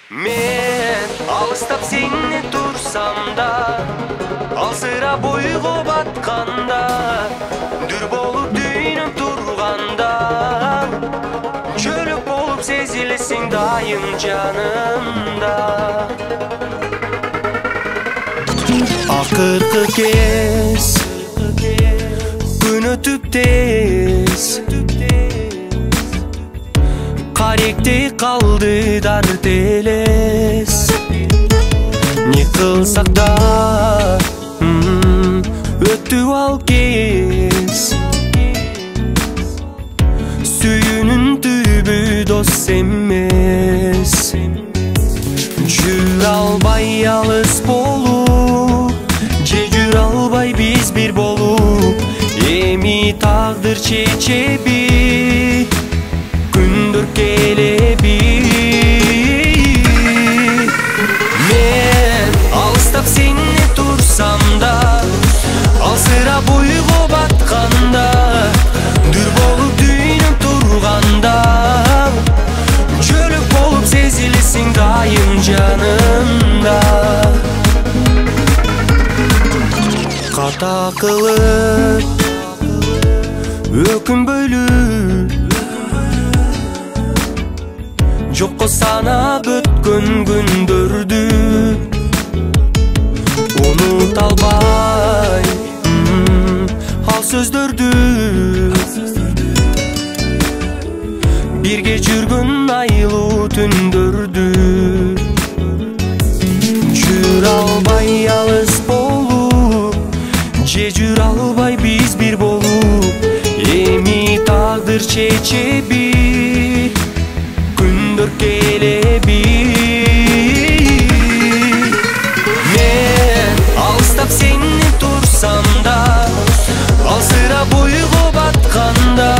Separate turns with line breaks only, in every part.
Men alыстап сені тұрсам да, алсырап ойға батқанда, дүр болып дүйнім тұрғанда, чөлік болып сезілесің дайым жанымда. Ақырғы кез күн өтіп тез, қаректе қалды дар телес. Не қылсақ да өтті ал кез, сүйінің түбі дос емес. Жүр албай алыс болу, же жүр албай біз бір болу, эми тағдыр чечеби, күндір келеби. Мен алыстап сені тұрсам да, алсырап ойға батқанда, дүр болып дүйнім тұрғанда, чөлік болып сезілесің дайым жанымда. Қата қылып өкін бөліп, жоққа санап өткен күндерді ұмыта албай ал сөздерді, бірге жүрген айлы түндерді. Жүр албай алыс болу, же жүр албай біз бір болу, эми тағдыр чечеби, күндір келеби. Мен алыстап сені тұрсам да, алсырап ойға батқанда,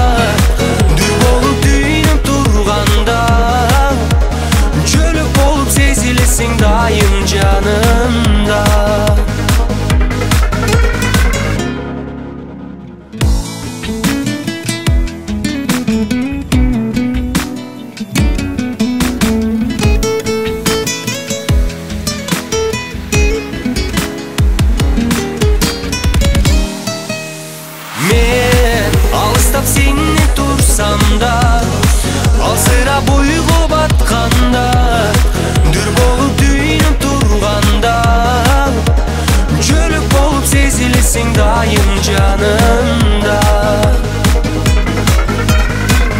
дүр болып дүйнім тұрғанда, чөлік болып сезілесің дайым жанымда. Алыстап сені тұрсам да, алсырап ойға батқанда, дүр болып дүйнім тұрғанда, чөлік болып сезілесің дайым жанымда.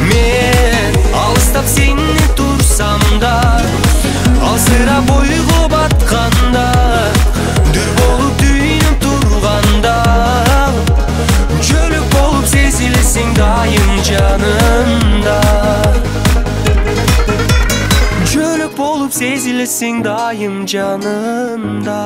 Мен алыстап сені тұрсам да, алсырап ойға батқанда, дүр болып дүйнім тұрғанда, чөлік болып сезілесің дайым жанымда. Чөлік болып сезілесің дайым жанымда.